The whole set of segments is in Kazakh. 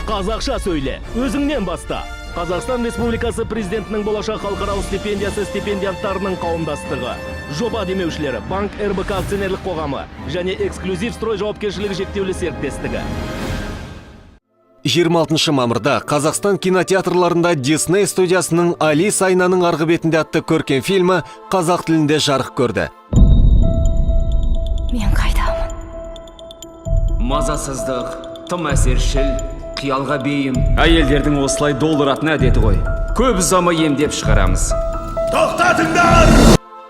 Қазақша сөйле, өзіңнен баста. Қазақстан Республикасы президентінің болашақ халықаралық стипендиясы стипендианттарының қауымдастығы. Жоба демеушілері Банк РБК акционерлік қоғамы және эксклюзив строй жауапкершілігі шектеулі серіктестігі. 26 мамырда Қазақстан кинотеатрларында Disney студиясының Алиса айнаның арғы бетінде атты көркем фильмі қазақ тілінде жарық көрді. Мен қайдамын? Мазасыздық, тым әсершіл, қиялға бейім. Әйелдердің осылай долдыратын әдеті ғой. Көп ұзамай емдеп шығарамыз. Тоқтатыңдар!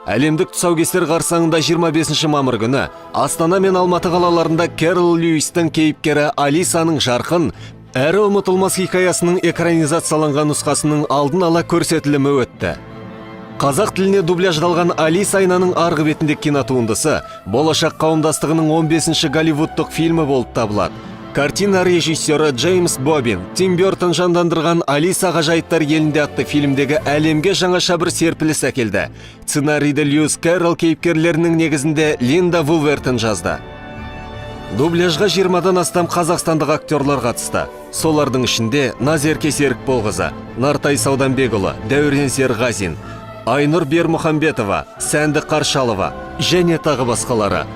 Әлемдік тұсаукесер қарсаңында 25 мамыр күні Астана мен Алматы қалаларында Кэрол Льюистің кейіпкері Алисаның жарқын, әрі ұмытылмас хикаясының экранизацияланған нұсқасының алдын ала көрсетілімі өтті. Қазақ тіліне дубляждалған Алиса айнаның арғы бетінде кинотуындысы болашақ қауымдастығының 15-ші голливудтық фильмі болып табылады. Картина режиссері Джеймс Бобин, Тим Бёртон жандандырған Алиса ғажайыптар елінде атты фильмдегі әлемге жаңаша бір серпіліс әкелді. Сценарийді Льюис Кэрролл кейіпкерлерінің негізінде Линда Вулвертон жазды. Дубляжға 20-дан астам қазақстандық актерлар қатысты. Солардың ішінде Назерке Серікболқызы, Нартай Сауданбекұлы, Дәурен Серғазин, Айнұр Бермұхамбетова, Сәнді Қаршалова және тағы басқалары.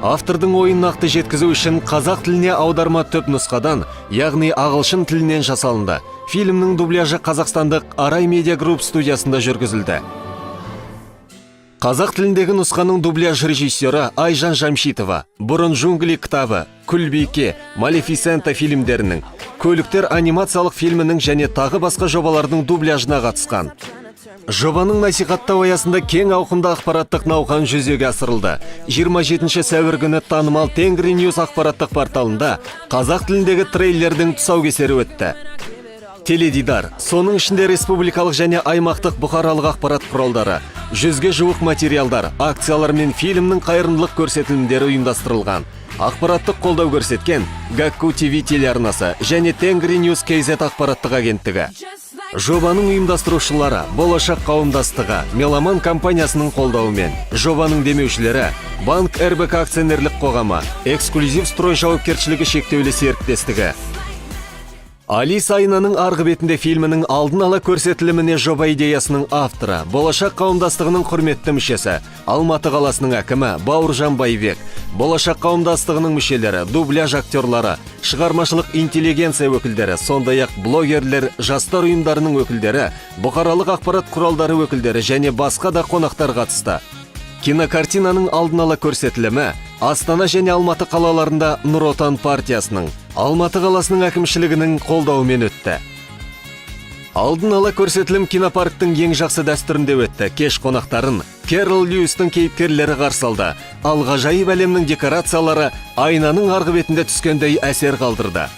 Автордың ойын нақты жеткізу үшін қазақ тіліне аударма түп нұсқадан, яғни ағылшын тілінен жасалынды. Фильмнің дубляжы қазақстандық Арай Медиа Групп студиясында жүргізілді. Қазақ тіліндегі нұсқаның дубляж режиссері Айжан Жамшитова, бұрын Джунгли кітабы, Күлбейке, Малефисента фильмдерінің, Көліктер анимациялық фильмінің және тағы басқа жобалардың дубляжына қатысқан. Жобаның насихаттау аясында кең ауқымда ақпараттық науқан жүзеге асырылды. 27 сәуір күні танымал Тенгриньюз ақпараттық порталында қазақ тіліндегі трейлердің тұсаукесері өтті. Теледидар, соның ішінде республикалық және аймақтық бұқаралық ақпарат құралдары, 100-ге жуық материалдар, акциялар мен фильмнің қайырымдылық көрсетілімдері ұйымдастырылған. Ақпараттық қолдау көрсеткен Гакку ТВ телеарнасы және Тенгриньюз KZ ақпараттық агенттігі. Жобаның ұйымдастырушылары болашақ қауымдастығы Меломан компаниясының қолдауымен, жобаның демеушілері Банк РБК акционерлік қоғамы, эксклюзив строй жауапкершілігі шектеулі серіктестігі. Алиса айнаның арғы бетінде фильмінің алдын ала көрсетіліміне жоба идеясының авторы, болашақ қауымдастығының құрметті мүшесі, Алматы қаласының әкімі Бауыржан Байбек, болашақ қауымдастығының мүшелері, дубляж актерлары, шығармашылық интеллигенция өкілдері, сондай-ақ блогерлер, жастар ұйымдарының өкілдері, бұқаралық ақпарат құралдары өкілдері және басқа да қонақтар қатысты. Кинокартинаның алдын ала көрсетілімі Астана және Алматы қалаларында Нұр Отан партиясының, Алматы қаласының әкімшілігінің қолдауымен өтті. Алдын ала көрсетілім кинопарктың ең жақсы дәстүрінде өтті. Кеш қонақтарын Кэрол Льюистің кейіпкерлері қарсы алды. Ал ғажайып әлемнің декорациялары айнаның арғы бетінде түскендей әсер қалдырды.